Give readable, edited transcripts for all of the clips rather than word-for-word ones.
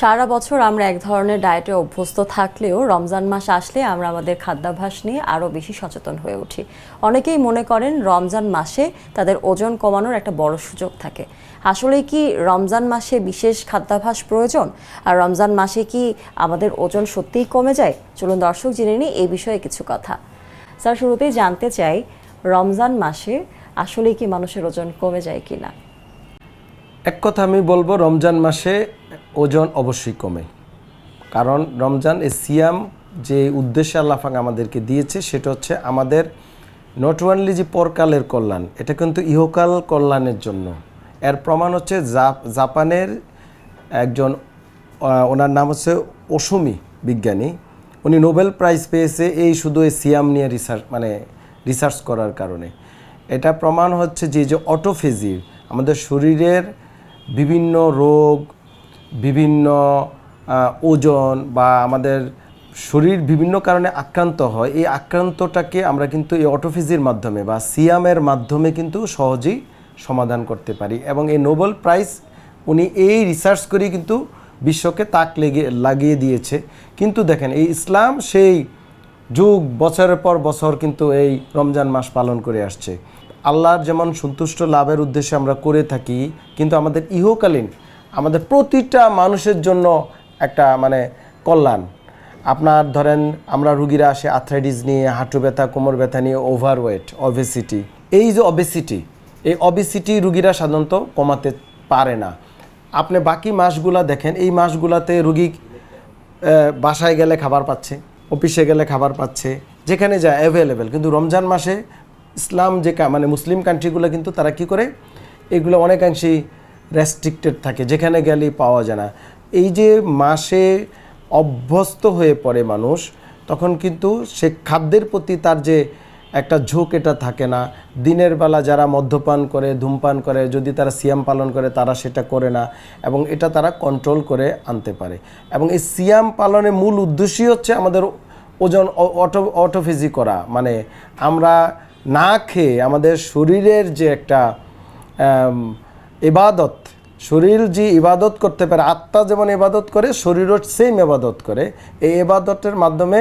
সারা বছর আমরা এক ধরনের ডায়েটে অভ্যস্ত থাকলেও রমজান মাস আসলে আমরা আমাদের খাদ্যাভ্যাস নিয়ে আরও বেশি সচেতন হয়ে উঠি। অনেকেই মনে করেন রমজান মাসে তাদের ওজন কমানোর একটা বড় সুযোগ থাকে। আসলে কি রমজান মাসে বিশেষ খাদ্যাভ্যাস প্রয়োজন? আর রমজান মাসে কি আমাদের ওজন সত্যিই কমে যায়? চলুন দর্শক জেনে নিই এই বিষয়ে কিছু কথা। স্যার, শুরুতেই জানতে চাই, রমজান মাসে আসলেই কি মানুষের ওজন কমে যায় কিনা? এক কথা আমি বলবো, রমজান মাসে ওজন অবশ্যই কমে। কারণ রমজান সিয়াম যে উদ্দেশ্যে আল্লাহ পাক আমাদেরকে দিয়েছে সেটা হচ্ছে আমাদের নট ওনলি যে পরকালের কল্যাণ, এটা কিন্তু ইহকাল কল্যাণের জন্য। এর প্রমাণ হচ্ছে জাপানের একজন, ওনার নাম হচ্ছে ওসুমি বিজ্ঞানী, উনি নোবেল প্রাইজ পেয়েছে এই শুধু এই সিয়াম নিয়ে রিসার্চ করার কারণে। এটা প্রমাণ হচ্ছে যে অটোফেজি, আমাদের শরীরের বিভিন্ন রোগ, বিভিন্ন ওজন বা আমাদের শরীর বিভিন্ন কারণে আক্রান্ত হয়, এই আক্রান্তটাকে আমরা কিন্তু এই অটোফেজির মাধ্যমে বা সিয়ামের মাধ্যমে কিন্তু সহজেই সমাধান করতে পারি। এবং এই নোবেল প্রাইজ উনি এই রিসার্চ করেই কিন্তু বিশ্বকে তাক লাগিয়ে দিয়েছে। কিন্তু দেখেন, এই ইসলাম সেই যুগ বছরের পর বছর কিন্তু এই রমজান মাস পালন করে আসছে। আল্লাহর যেমন সন্তুষ্ট লাভের উদ্দেশ্যে আমরা করে থাকি, কিন্তু আমাদের ইহকালীন আমাদের প্রতিটা মানুষের জন্য একটা কল্যাণ। আপনার ধরেন, আমরা রুগীরা আসে আর্থ্রাইটিস নিয়ে, হাঁটু ব্যথা, কোমর ব্যথা নিয়ে, ওভারওয়েট, অবেসিটি। এই যে অবেসিটি রুগীরা সাধারণত কমাতে পারে না। আপনি বাকি মাসগুলা দেখেন, এই মাসগুলাতে রুগী বাসায় গেলে খাবার পাচ্ছে, অফিসে গেলে খাবার পাচ্ছে, যেখানে যায় অ্যাভেলেবেল। কিন্তু রমজান মাসে ইসলাম যে মুসলিম কান্ট্রিগুলো কিন্তু তারা কি করে, এগুলো অনেকাংশেই রেস্ট্রিক্টেড থাকে, যেখানে গেলেই পাওয়া যায় না। এই যে মাসে অভ্যস্ত হয়ে পড়ে মানুষ, তখন কিন্তু সে খাদ্যের প্রতি তার যে একটা ঝোঁক, এটা থাকে না। দিনের বেলা যারা মদ্যপান করে, ধূমপান করে, যদি তারা সিয়াম পালন করে, তারা সেটা করে না, এবং এটা তারা কন্ট্রোল করে আনতে পারে। এবং এই সিয়াম পালনের মূল উদ্দেশ্যই হচ্ছে আমাদের ওজন অটোফেজি করা। আমরা না খেয়ে আমাদের শরীরের যে একটা ইবাদত, শরীর যে ইবাদত করতে পারে, আত্মা যেমন ইবাদত করে, শরীরও সেম ইবাদত করে। এই ইবাদতের মাধ্যমে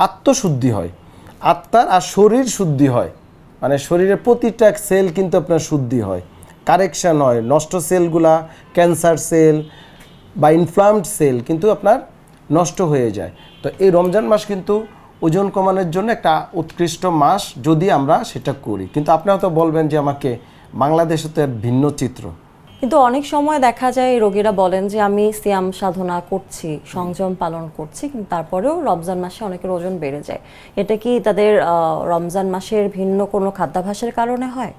আত্মশুদ্ধি হয়, আত্মার আর শরীর শুদ্ধি হয়। শরীরের প্রতিটা সেল কিন্তু আপনার শুদ্ধি হয়, কারেকশান হয়। নষ্ট সেলগুলা, ক্যান্সার সেল বা ইনফ্লামড সেল কিন্তু আপনার নষ্ট হয়ে যায়। তো এই রমজান মাস কিন্তু ওজন কমানোর জন্য একটা উৎকৃষ্ট মাস, যদি আমরা সেটা করি। কিন্তু আপনি হয়তো বলবেন যে আমাকে, বাংলাদেশে তো এর ভিন্ন চিত্র। কিন্তু অনেক সময় দেখা যায় রোগীরা বলেন যে আমি সিয়াম সাধনা করছি, সংযম পালন করছি, কিন্তু তারপরেও রমজান মাসে অনেকের ওজন বেড়ে যায়। এটা কি তাদের রমজান মাসের ভিন্ন কোনো খাদ্যাভ্যাসের কারণে হয়?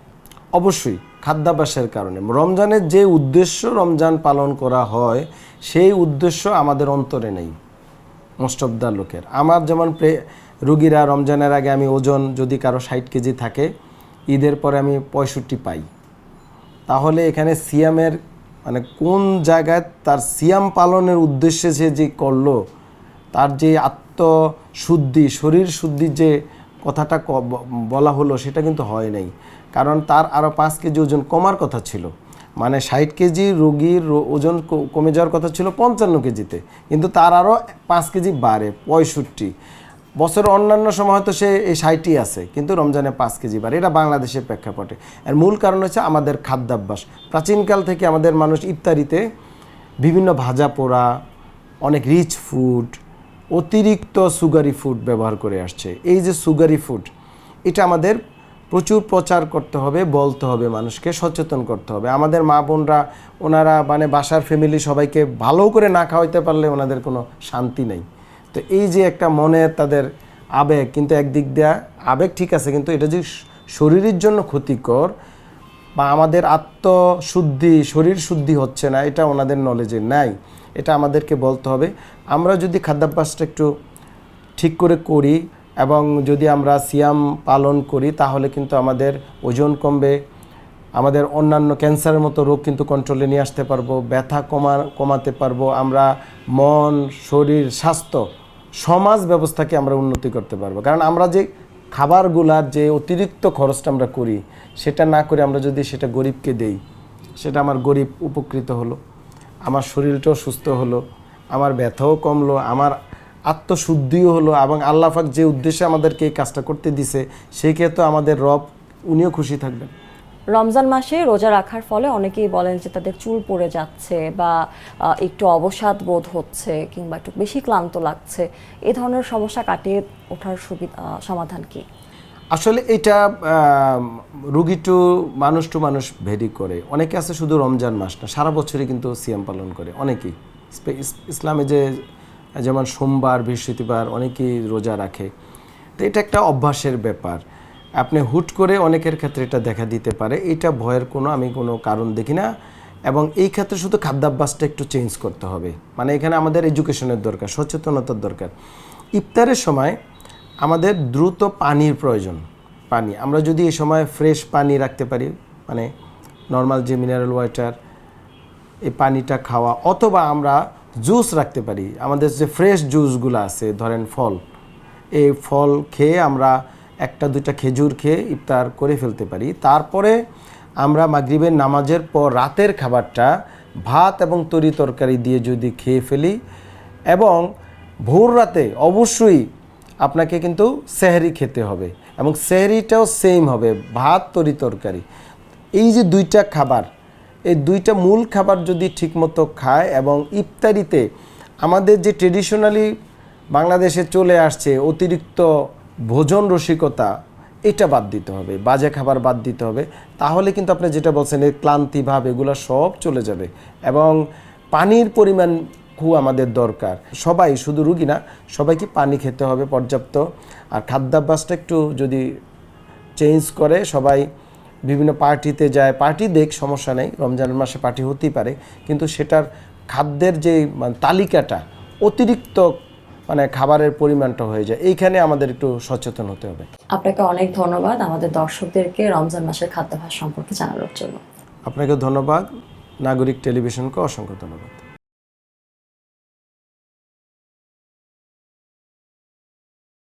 অবশ্যই খাদ্যাভ্যাসের কারণে। রমজানের যে উদ্দেশ্য রমজান পালন করা হয়, সেই উদ্দেশ্য আমাদের অন্তরে নেই মোস্ট অফ দ্য লোকের। আমার যেমন রুগীরা রমজানের আগে, আমি ওজন যদি কারো 60 কেজি থাকে, ঈদের পরে আমি 65 পাই, তাহলে এখানে সিয়ামের কোন জায়গায় তার সিয়াম পালনের উদ্দেশ্যে সে যে করলো, তার যে আত্মশুদ্ধি, শরীর শুদ্ধি যে কথাটা বলা হলো, সেটা কিন্তু হয় নাই। কারণ তার আরও 5 কেজি ওজন কমার কথা ছিল। 60 কেজি রোগীর ওজন কমে যাওয়ার কথা ছিল 55 কেজিতে, কিন্তু তার আরও 5 কেজি বাড়ে, 65। বছরের অন্যান্য সময় হয়তো সে এই 60ই আছে, কিন্তু রমজানে 5 কেজি বাড়ে। এটা বাংলাদেশের প্রেক্ষাপটে। এর মূল কারণ হচ্ছে আমাদের খাদ্যাভ্যাস। প্রাচীনকাল থেকে আমাদের মানুষ ইফতারিতে বিভিন্ন ভাজা পোড়া, অনেক রিচ ফুড, অতিরিক্ত সুগারি ফুড ব্যবহার করে আসছে। এই যে সুগারি ফুড, এটা আমাদের প্রচুর প্রচার করতে হবে, বলতে হবে, মানুষকে সচেতন করতে হবে। আমাদের মা বোনরা, ওনারা বাসার ফ্যামিলি সবাইকে ভালো করে না খাওয়াইতে পারলে ওনাদের কোনো শান্তি নেই। তো এই যে একটা মনের তাদের আবেগ, কিন্তু একদিক দিয়ে আবেগ ঠিক আছে, কিন্তু এটা যে শরীরের জন্য ক্ষতিকর বা আমাদের আত্মশুদ্ধি, শরীর শুদ্ধি হচ্ছে না, এটা ওনাদের নলেজে নাই। এটা আমাদেরকে বলতে হবে। আমরা যদি খাদ্যাভ্যাসটা একটু ঠিক করে করি এবং যদি আমরা সিয়াম পালন করি, তাহলে কিন্তু আমাদের ওজন কমবে, আমাদের অন্যান্য ক্যান্সারের মতো রোগ কিন্তু কন্ট্রোলে নিয়ে আসতে পারবো, ব্যথা কমাতে পারবো, আমরা মন, শরীর, স্বাস্থ্য, সমাজ ব্যবস্থাকে আমরা উন্নতি করতে পারবো। কারণ আমরা যে খাবারগুলার যে অতিরিক্ত খরচটা আমরা করি, সেটা না করে আমরা যদি সেটা গরিবকে দেই, সেটা আমার গরিব উপকৃত হলো, আমার শরীরটাও সুস্থ হলো, আমার ব্যথাও কমলো, আমার আত্মশুদ্ধিও হলো, এবং আল্লাহ পাক যে উদ্দেশ্যে আমাদেরকে এই কাজটা করতে দিছে সেই ক্ষেত্রে আমাদের রব উনিও খুশি থাকবেন। রমজান মাসে রোজা রাখার ফলে অনেকেই বলেন যে তাদের চুল পড়ে যাচ্ছে বা একটু অবসাদ বোধ হচ্ছে কিংবা একটু বেশি ক্লান্ত লাগছে, এই ধরনের সমস্যা কাটিয়ে ওঠার সমাধান কি? আসলে এটা রুগী টু মানুষ ভেরি করে। অনেকে আছে শুধু রমজান মাস না, সারা বছরই কিন্তু সিয়াম পালন করে অনেকেই। ইসলামে যে যেমন সোমবার বৃহস্পতিবার অনেকেই রোজা রাখে, তো এটা একটা অভ্যাসের ব্যাপার। আপনি হুট করে অনেকের ক্ষেত্রে এটা দেখা দিতে পারে, এটা ভয়ের আমি কোনো কারণ দেখি না। এবং এই ক্ষেত্রে শুধু খাদ্যাভ্যাসটা একটু চেঞ্জ করতে হবে, মানে এখানে আমাদের এডুকেশনের দরকার, সচেতনতার দরকার। ইফতারের সময় আমাদের দ্রুত পানির প্রয়োজন। পানি আমরা যদি এই সময় ফ্রেশ পানি রাখতে পারি, মানে নর্মাল যে মিনারেল ওয়াটার, এই পানিটা খাওয়া, অথবা আমরা জুস রাখতে পারি। আমাদের যে ফ্রেশ জুসগুলো আছে, ধরেন ফল, এই ফল খেয়ে আমরা একটা দুইটা খেজুর খেয়ে ইফতার করে ফেলতে পারি। তারপরে আমরা মাগরিবের নামাজের পর রাতের খাবারটা ভাত এবং তরি তরকারি দিয়ে যদি খেয়ে ফেলি, এবং ভোর রাতে অবশ্যই আপনাকে কিন্তু সেহরি খেতে হবে, এবং সেহরিটাও সেম হবে ভাত তরি তরকারি। এই যে দুইটা খাবার, এই দুইটা মূল খাবার যদি ঠিকমতো খায়, এবং ইফতারিতে আমাদের যে ট্রেডিশনালি বাংলাদেশে চলে আসছে অতিরিক্ত ভোজন রসিকতা, এটা বাদ দিতে হবে, বাজে খাবার বাদ দিতে হবে। তাহলে কিন্তু আপনি যেটা বলছেন এই ক্লান্তি ভাব এগুলো সব চলে যাবে। এবং পানির পরিমাণ খুব আমাদের দরকার, সবাই শুধু রুগী না, সবাইকে পানি খেতে হবে পর্যাপ্ত। আর খাদ্যাভ্যাসটা একটু যদি চেঞ্জ করে, সবাই বিভিন্ন পার্টিতে যায়, পার্টি দেখ সমস্যা নেই, রমজানের মাসে পার্টি হতেই পারে, কিন্তু সেটার খাদ্যের যে তালিকাটা অতিরিক্ত খাবারের পরিমাণটা হয়ে যায়, এইখানে আমাদের একটু সচেতন হতে হবে। আপনাকে অনেক ধন্যবাদ আমাদের দর্শকদেরকে রমজান মাসের খাদ্যাভ্যাস সম্পর্কে জানানোর জন্য। আপনাকে ধন্যবাদ, নাগরিক টেলিভিশনকে অসংখ্য ধন্যবাদ।